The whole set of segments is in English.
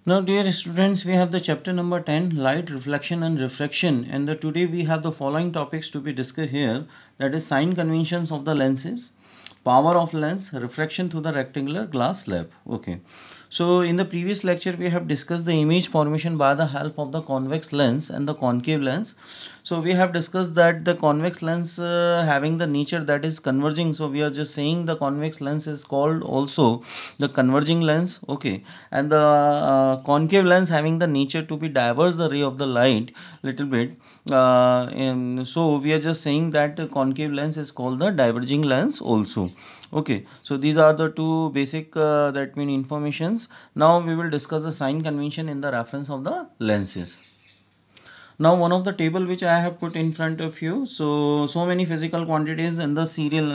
Now, dear students, we have the chapter number 10, light, reflection and refraction, and today we have the following topics to be discussed here, that is sign conventions of the lenses, power of lens, refraction through the rectangular glass slab. Okay. So in the previous lecture we have discussed the image formation by the help of the convex lens and the concave lens. So we have discussed that the convex lens having the nature that is converging, so we are just saying the convex lens is called also the converging lens. Okay. And the concave lens having the nature to be diverse the ray of the light little bit, and so we are just saying that the concave lens is called the diverging lens also. Okay, so these are the two basic that mean informations. Now we will discuss the sign convention in the reference of the lenses. Now one of the table which I have put in front of you, so many physical quantities in the serial,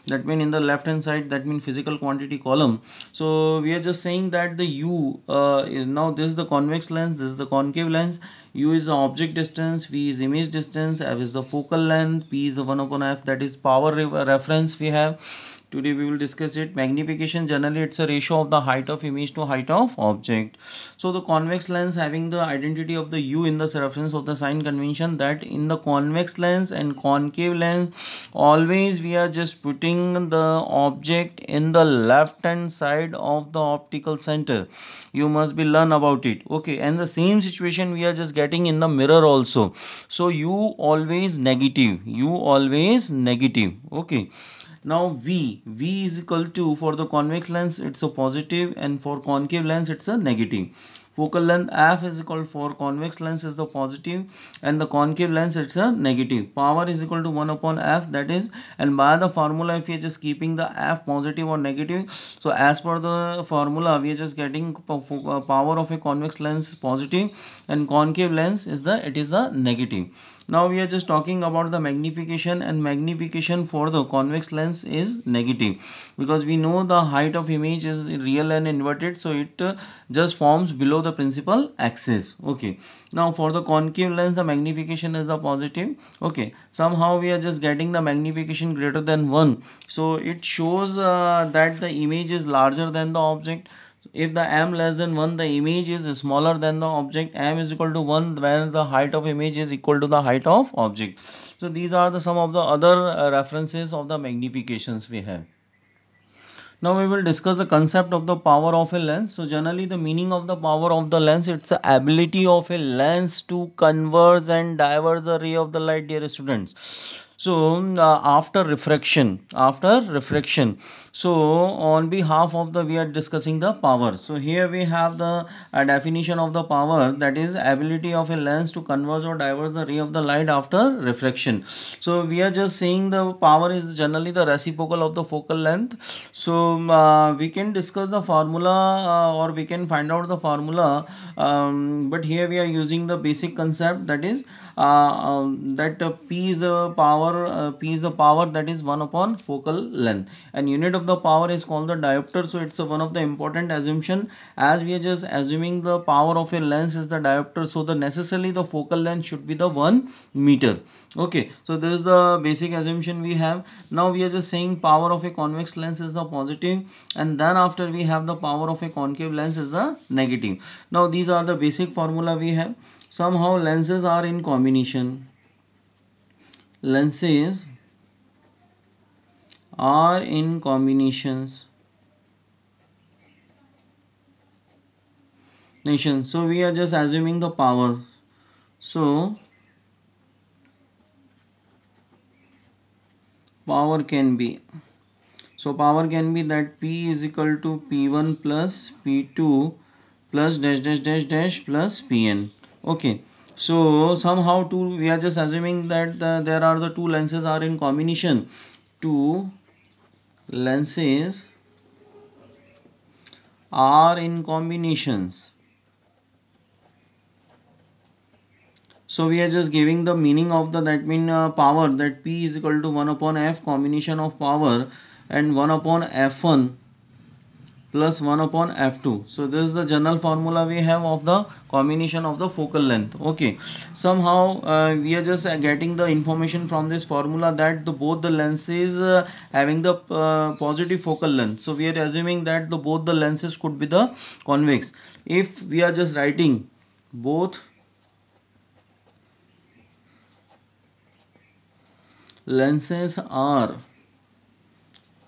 that mean in the left hand side, that mean physical quantity column. So we are just saying that the u is, now this is the convex lens, this is the concave lens. U is the object distance, V is image distance, F is the focal length, P is the 1 upon F, that is power reference we have. Today we will discuss it. Magnification, generally it's a ratio of the height of image to height of object. So the convex lens having the identity of the U in the reference of the sign convention, that in the convex lens and concave lens always we are just putting the object in the left hand side of the optical center. You must be learn about it. Okay, and the same situation we are just getting in the mirror also. So U always negative, U always negative. Okay. Now V is equal to, for the convex lens it's a positive and for concave lens it's a negative. Focal length F is equal, for convex lens is the positive and the concave lens it's a negative. Power is equal to 1 upon F, that is, and by the formula if we are just keeping the F positive or negative, so as per the formula we are just getting power of a convex lens positive and concave lens is the, it is a negative. Now we are just talking about the magnification, and magnification for the convex lens is negative because we know the height of image is real and inverted, so it just forms below the principal axis. Okay. Now for the concave lens the magnification is the positive. Okay. Somehow we are just getting the magnification greater than 1, so it shows that the image is larger than the object. If the m less than 1, the image is smaller than the object. M is equal to 1 where the height of image is equal to the height of object. So these are the some of the other references of the magnifications we have. Now we will discuss the concept of the power of a lens. So generally the meaning of the power of the lens, it's the ability of a lens to converge and diverge the ray of the light, dear students. So after refraction, so on behalf of the, we are discussing the power. So here we have the definition of the power, that is ability of a lens to converge or diverge the ray of the light after refraction. So we are just saying the power is generally the reciprocal of the focal length. So we can discuss the formula, or we can find out the formula, but here we are using the basic concept, that is that P is the power, P is the power, that is 1 upon focal length, and unit of the power is called the diopter. So it's one of the important assumption, as we are just assuming the power of a lens is the diopter, so the necessarily the focal length should be the 1 meter. Okay, so this is the basic assumption we have. Now we are just saying power of a convex lens is the positive, and then after we have the power of a concave lens is the negative. Now these are the basic formula we have. Somehow lenses are in combination. Lenses are in combinations. So we are just assuming the power. So power can be, power can be that P is equal to P1 plus P2 plus dash dash dash dash plus Pn. Okay. So somehow two, we are just assuming that there are the two lenses are in combination. Two lenses are in combinations. So we are just giving the meaning of the, that mean power, that P is equal to 1 upon F combination of power and 1 upon F1 plus 1 upon f2. So this is the general formula we have of the combination of the focal length. Okay, somehow we are just getting the information from this formula that both the lenses having the positive focal length. So we are assuming that both the lenses could be the convex. If we are just writing both lenses are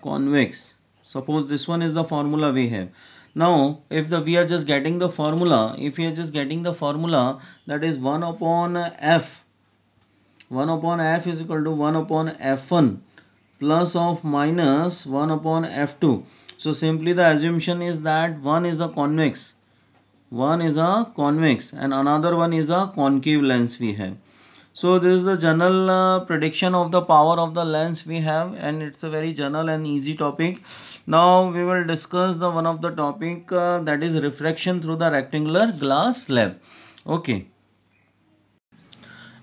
convex, suppose this one is the formula we have. Now if we are just getting the formula, if we are just getting the formula, that is 1 upon f, 1 upon f is equal to 1 upon f1 plus of minus 1 upon f2. So simply the assumption is that one is a convex, one is a convex and another one is a concave lens we have. So this is the general prediction of the power of the lens we have, and it's a very general and easy topic. Now we will discuss the one of the topic that is refraction through the rectangular glass slab. Okay.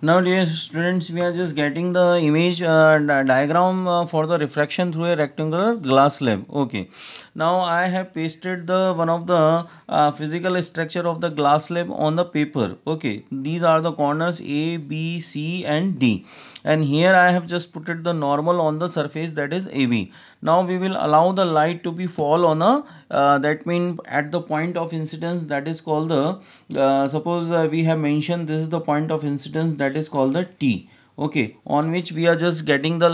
Now dear students, we are just getting the image diagram for the refraction through a rectangular glass slab. Okay. Now I have pasted the one of the physical structure of the glass slab on the paper. Okay. These are the corners A, B, C and D. And here I have just put it the normal on the surface, that is AB. Now we will allow the light to be fall on a that means at the point of incidence, that is called the suppose we have mentioned this is the point of incidence, that is called the T. Okay, on which we are just getting the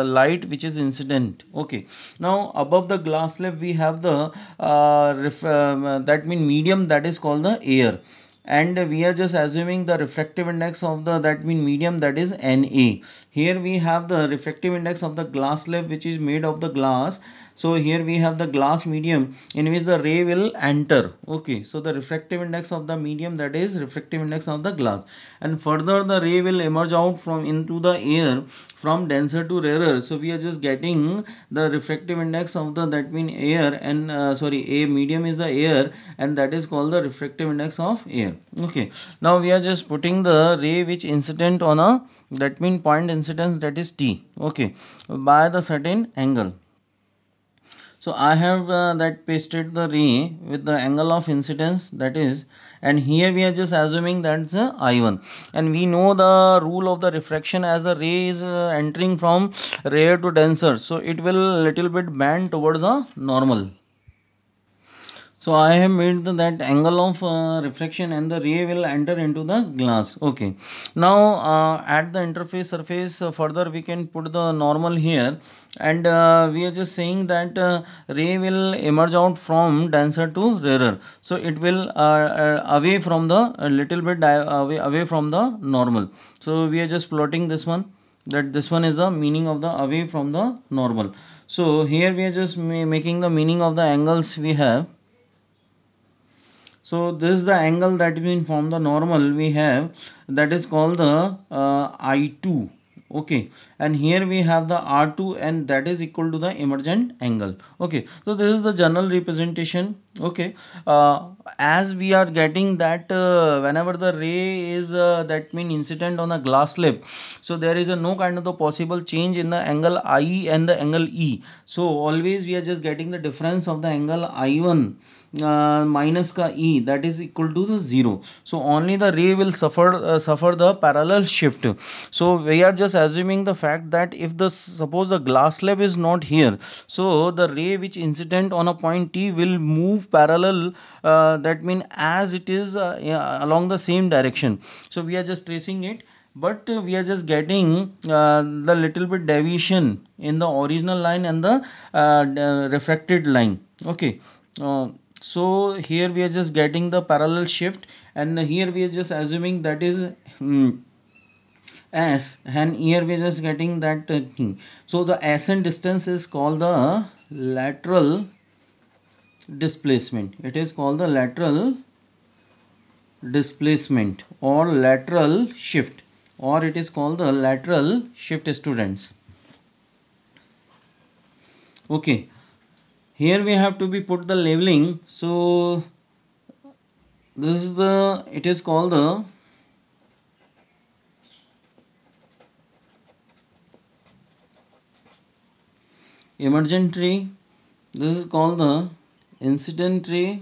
light which is incident. Okay, now above the glass slab we have the that mean medium, that is called the air, and we are just assuming the refractive index of the that mean medium, that is Na. Here we have the refractive index of the glass slab which is made of the glass. So here we have the glass medium in which the ray will enter. Okay, so the refractive index of the medium, that is refractive index of the glass, and further the ray will emerge out from into the air from denser to rarer. So we are just getting the refractive index of the that mean air, and sorry, a medium is the air, and that is called the refractive index of air. Okay, now we are just putting the ray which incident on a that mean point incidence, that is T. Okay, by the certain angle. So I have that pasted the ray with the angle of incidence, that is, and here we are just assuming that's I1, and we know the rule of the refraction, as the ray is entering from rare to denser, so it will little bit bend towards the normal. So I have made that angle of refraction, and the ray will enter into the glass. Okay. Now at the interface surface, further we can put the normal here, and we are just saying that ray will emerge out from denser to rarer. So it will away from the a little bit away from the normal. So we are just plotting this one, that this one is the meaning of the away from the normal. So here we are just making the meaning of the angles we have. So this is the angle that will form the normal we have, that is called the I2. Okay, and here we have the R2, and that is equal to the emergent angle. Okay, so this is the general representation. Okay, as we are getting that whenever the ray is that mean incident on a glass slab, so there is a no kind of the possible change in the angle I and the angle E. So always we are just getting the difference of the angle I1 minus ka E, that is equal to the 0. So only the ray will suffer the parallel shift. So we are just assuming the fact that if the suppose the glass slab is not here, so the ray which incident on a point T will move parallel, that mean as it is yeah, along the same direction. So we are just tracing it, but we are just getting the little bit deviation in the original line and the refracted line. Okay, so here we are just getting the parallel shift, and here we are just assuming that is S, and here we are just getting that thing. So the ascent distance is called the lateral displacement. It is called the lateral displacement or lateral shift, or it is called the lateral shift, students. Okay, here we have to be put the leveling. So this is the, it is called the emergent ray. This is called the incident ray.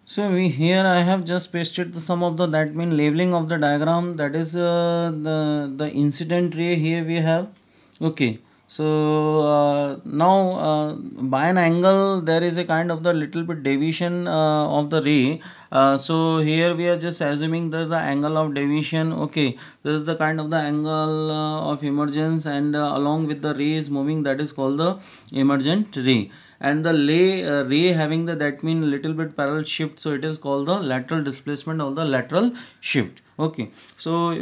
So we here I have just pasted the some of the, that mean labeling of the diagram, that is the incident ray here we have. Okay, so now by an angle there is a kind of the little bit deviation of the ray. So here we are just assuming that the angle of deviation. Okay, this is the kind of the angle of emergence, and along with the ray is moving, that is called the emergent ray. And the ray having the, that mean little bit parallel shift, so it is called the lateral displacement or the lateral shift. Okay, so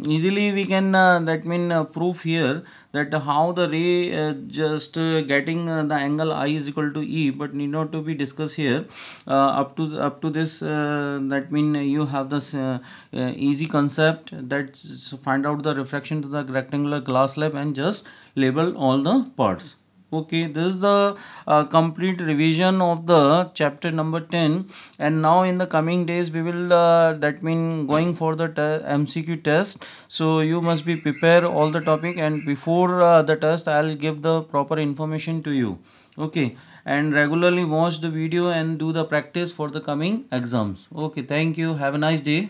easily we can that mean prove here that how the ray just getting the angle I is equal to E, but need not to be discussed here. Up to this that mean you have this easy concept, that find out the refraction to the rectangular glass slab and just label all the parts. Okay, this is the complete revision of the chapter number 10, and now in the coming days we will that mean going for the MCQ test. So you must be prepare all the topic, and before the test I'll give the proper information to you. Okay, and regularly watch the video and do the practice for the coming exams. Okay, thank you, have a nice day.